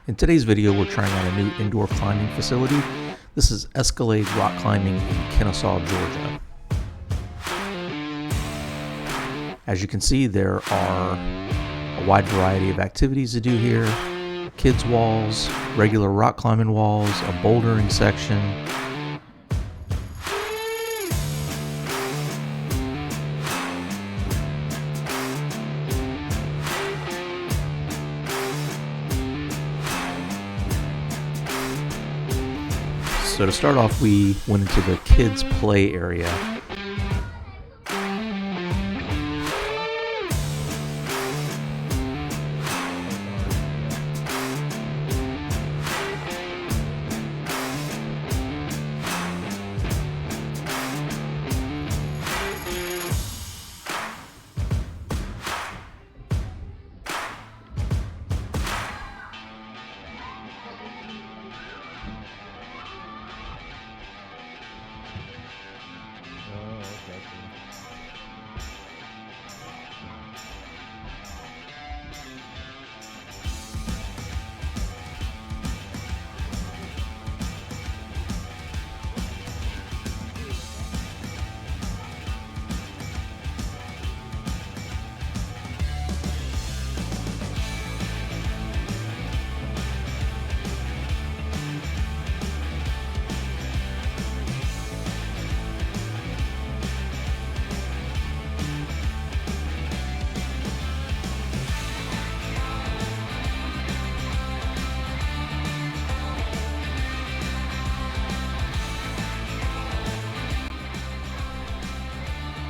In today's video, we're trying out a new indoor climbing facility. This is Escalade Rock Climbing in Kennesaw, Georgia. As you can see, there are a wide variety of activities to do here. Kids walls, regular rock climbing walls, a bouldering section. So to start off, we went into the kids' play area.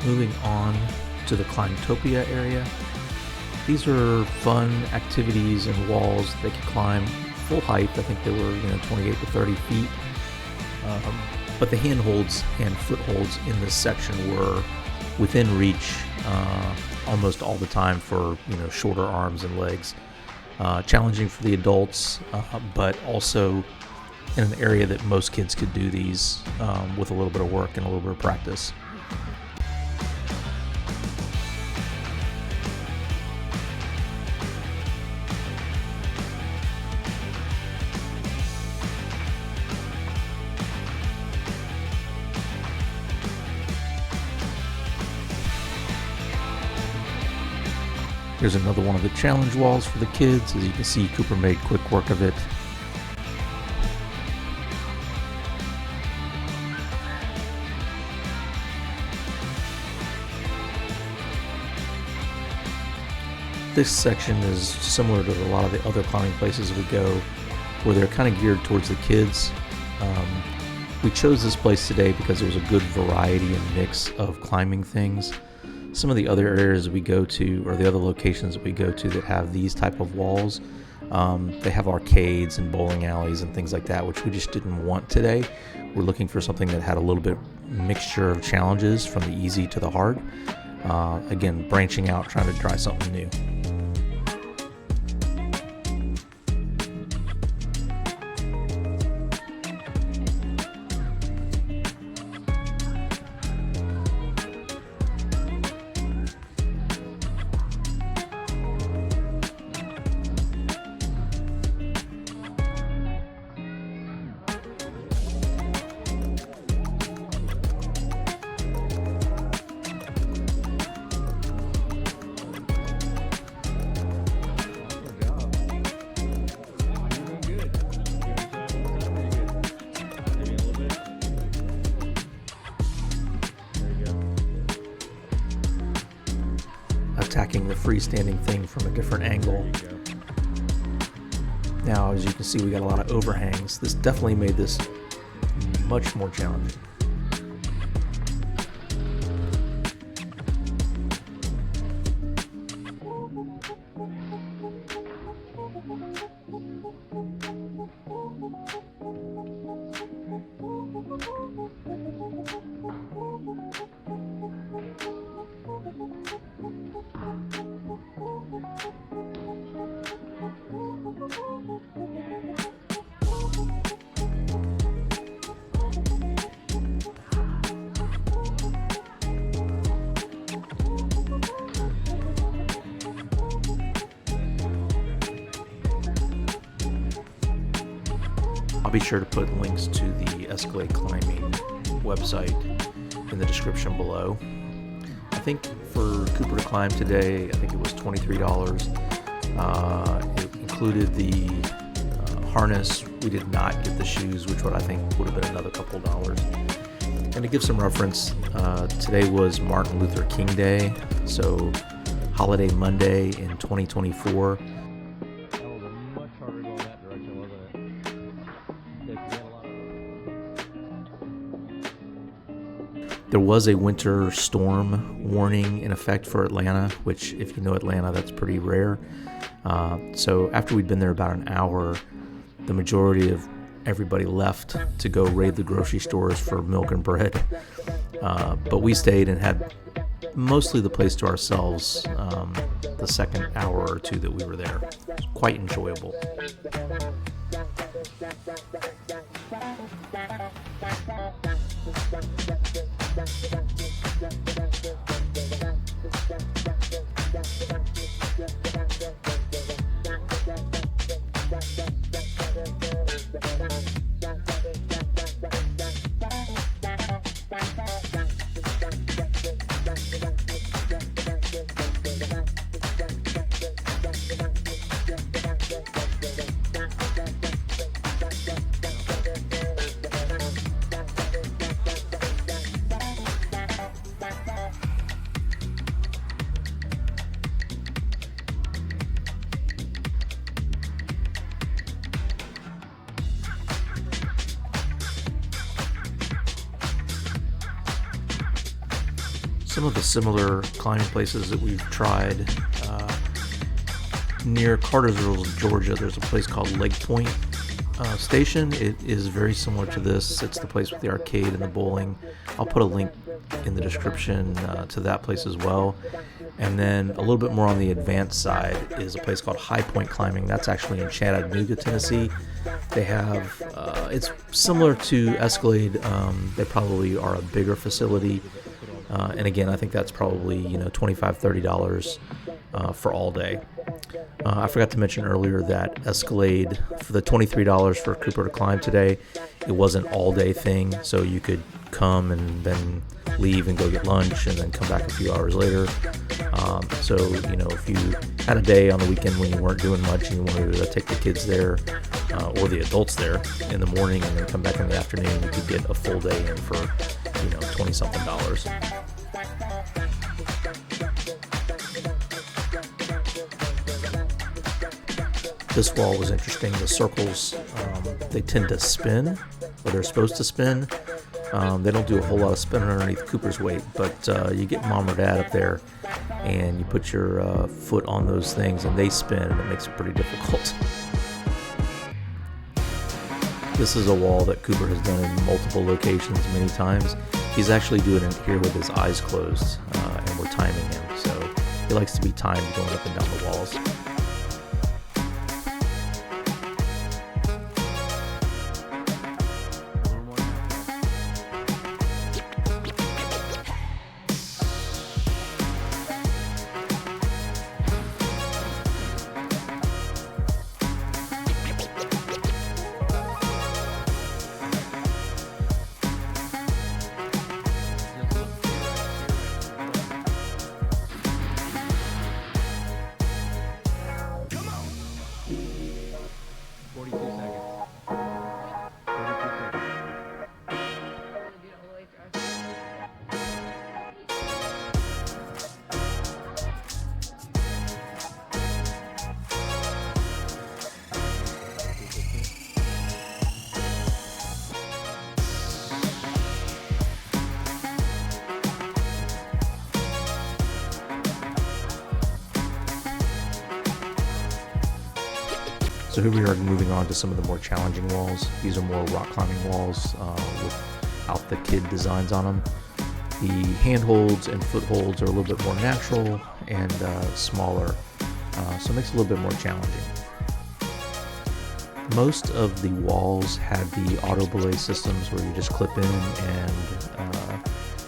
Moving on to the Clotopia area. These are fun activities and walls they could climb full height. I think they were 28 to 30 feet. But the hand footholds in this section were within reach almost all the time for shorter arms and legs. Challenging for the adults, but also in an area that most kids could do these with a little bit of work and a little bit of practice. Here's another one of the challenge walls for the kids. As you can see, Cooper made quick work of it. This section is similar to a lot of the other climbing places we go, where they're kind of geared towards the kids. We chose this place today because it was a good variety and mix of climbing things. Some of the other areas we go to, or the other locations that we go to that have these type of walls, they have arcades and bowling alleys and things like that, which we just didn't want today. We're looking for something that had a little bit mixture of challenges from the easy to the hard. Again, branching out, trying to try something new. Attacking the freestanding thing from a different angle. Now, as you can see, we got a lot of overhangs. This definitely made this much more challenging. I'll be sure to put links to the Escalade Climbing website in the description below. I think for Cooper to climb today, I think it was $23. It included the harness. We did not get the shoes, which I think would have been another couple dollars. And to give some reference, today was Martin Luther King Day, so Holiday Monday in 2024. That was much harder going that direction, wasn't it? There was a winter storm warning in effect for Atlanta, which, if you know Atlanta, that's pretty rare. So after we'd been there about an hour, the majority of everybody left to go raid the grocery stores for milk and bread. But we stayed and had mostly the place to ourselves the second hour or two that we were there. It was quite enjoyable. Some of the similar climbing places that we've tried, near Cartersville, Georgia, there's a place called Lake Point Station. It is very similar to this. It's the place with the arcade and the bowling. I'll put a link in the description to that place as well. And then a little bit more on the advanced side is a place called High Point Climbing. That's actually in Chattanooga, Tennessee. They have, it's similar to Escalade. They probably are a bigger facility. And again, I think that's probably, $25, $30 for all day. I forgot to mention earlier that Escalade, for the $23 for Cooper to climb today, it was an all-day thing, so you could come and then leave and go get lunch and then come back a few hours later. So, if you had a day on the weekend when you weren't doing much and you wanted to take the kids there or the adults there in the morning and then come back in the afternoon, you could get a full day in for, $20-something. This wall was interesting. The circles, they tend to spin, or they're supposed to spin. They don't do a whole lot of spinning underneath Cooper's weight, but you get mom or dad up there and you put your foot on those things and they spin, and it makes it pretty difficult. This is a wall that Cooper has done in multiple locations many times. He's actually doing it here with his eyes closed, and we're timing him. So he likes to be timed going up and down the walls. So here we are moving on to some of the more challenging walls. These are more rock climbing walls without the kid designs on them. The handholds and footholds are a little bit more natural and smaller, so it makes it a little bit more challenging. Most of the walls had the auto belay systems where you just clip in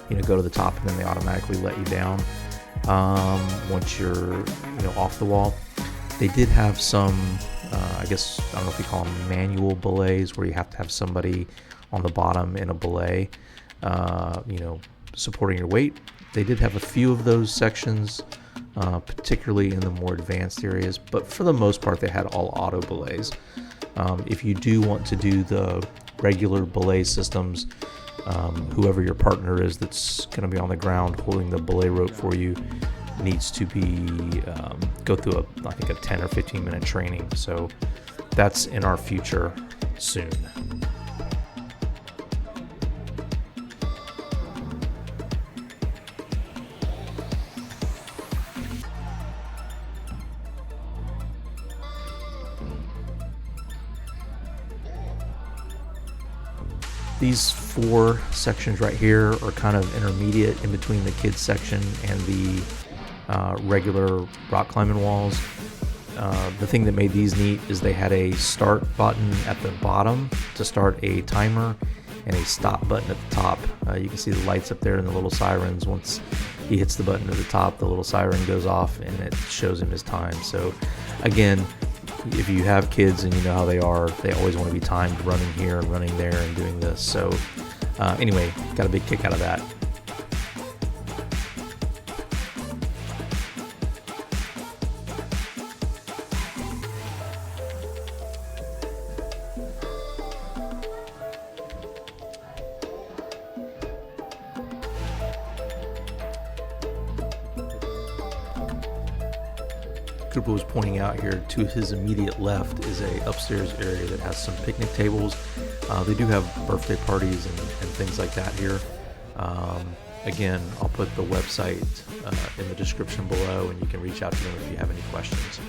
and go to the top, and then they automatically let you down once you're off the wall. They did have some I guess, I don't know if you call them manual belays, where you have to have somebody on the bottom in a belay, supporting your weight. They did have a few of those sections, particularly in the more advanced areas, but for the most part, they had all auto belays. If you do want to do the regular belay systems, whoever your partner is that's going to be on the ground holding the belay rope for you needs to go through I think a 10 or 15 minute training. So that's in our future soon. These 4 sections right here are kind of intermediate in between the kids section and the regular rock climbing walls. The thing that made these neat is they had a start button at the bottom to start a timer and a stop button at the top. You can see the lights up there and the little sirens. Once he hits the button at the top, the little siren goes off and it shows him his time. So again, if you have kids and you know how they are, they always want to be timed running here and running there and doing this. So anyway, got a big kick out of that. Cooper was pointing out here to his immediate left is a upstairs area that has some picnic tables. They do have birthday parties and things like that here. Again, I'll put the website in the description below, and you can reach out to them if you have any questions.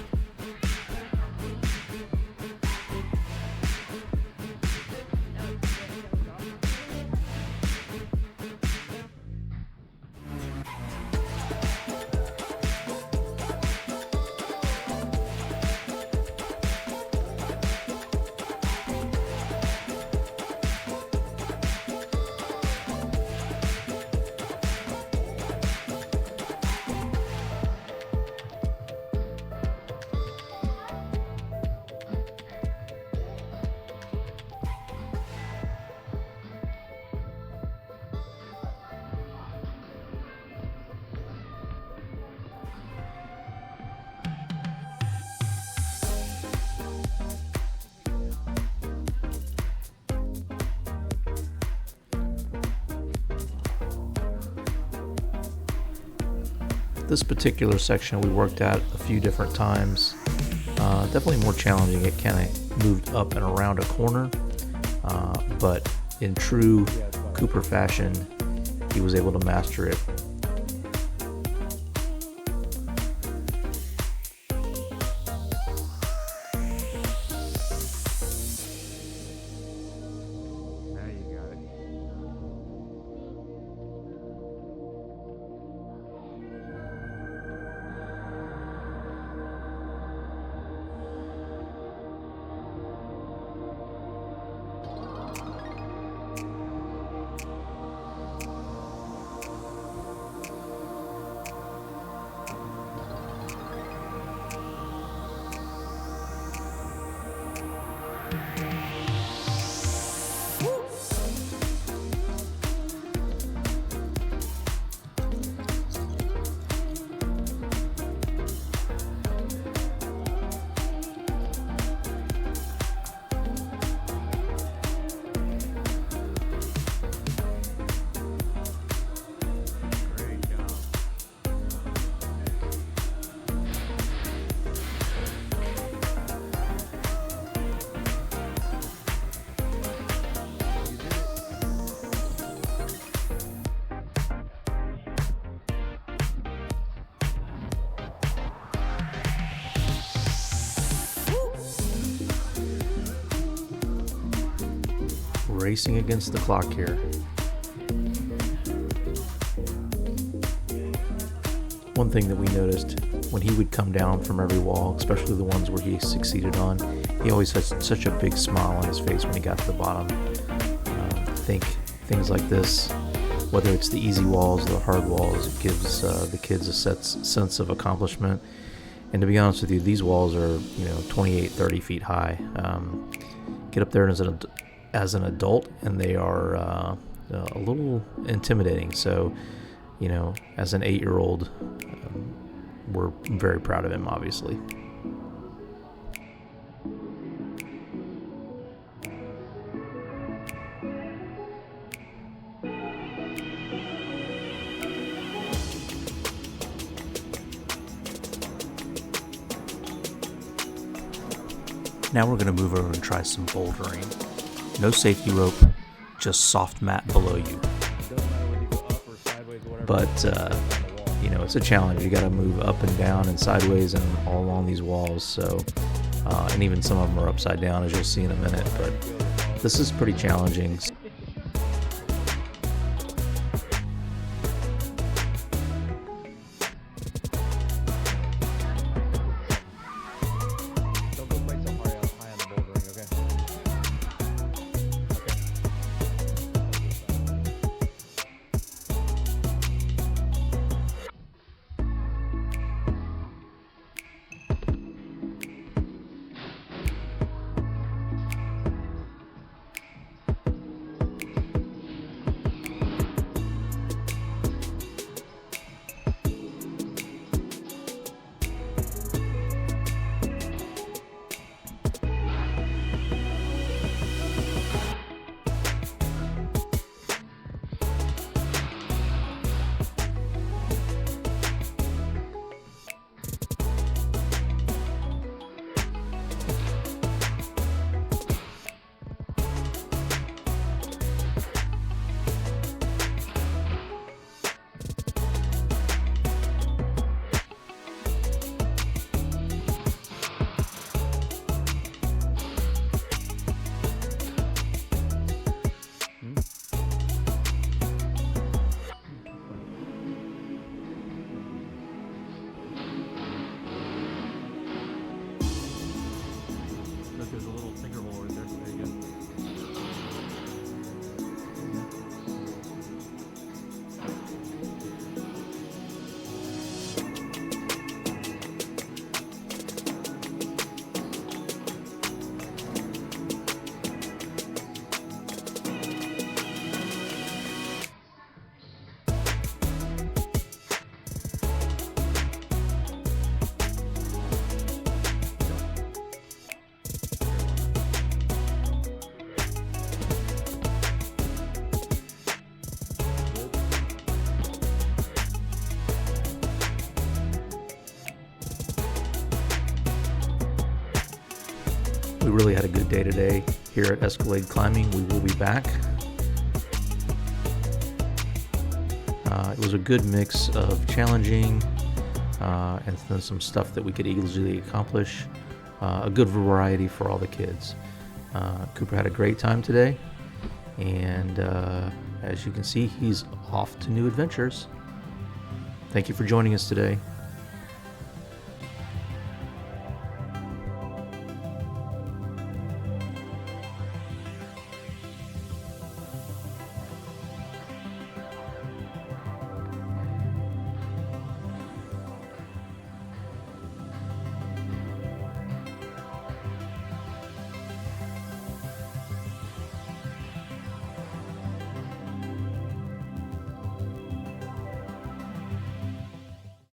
This particular section we worked at a few different times. Definitely more challenging. It kind of moved up and around a corner, but in true Cooper fashion, he was able to master it. Racing against the clock here. One thing that we noticed when he would come down from every wall, especially the ones where he succeeded on, he always had such a big smile on his face when he got to the bottom. I think things like this, whether it's the easy walls or the hard walls, it gives the kids a sense of accomplishment. And to be honest with you, these walls are 28, 30 feet high. Get up there as an adult, and they are a little intimidating. So, as an 8-year-old, we're very proud of him, obviously. Now we're going to move over and try some bouldering. No safety rope, just soft mat below you. But, it's a challenge. You got to move up and down and sideways and all along these walls. So, and even some of them are upside down, as you'll see in a minute. But this is pretty challenging. There's a little finger hole right there. There you go. We really had a good day today here at Escalade Climbing. We will be back. It was a good mix of challenging and then some stuff that we could easily accomplish. A good variety for all the kids. Cooper had a great time today, and as you can see, he's off to new adventures. Thank you for joining us today.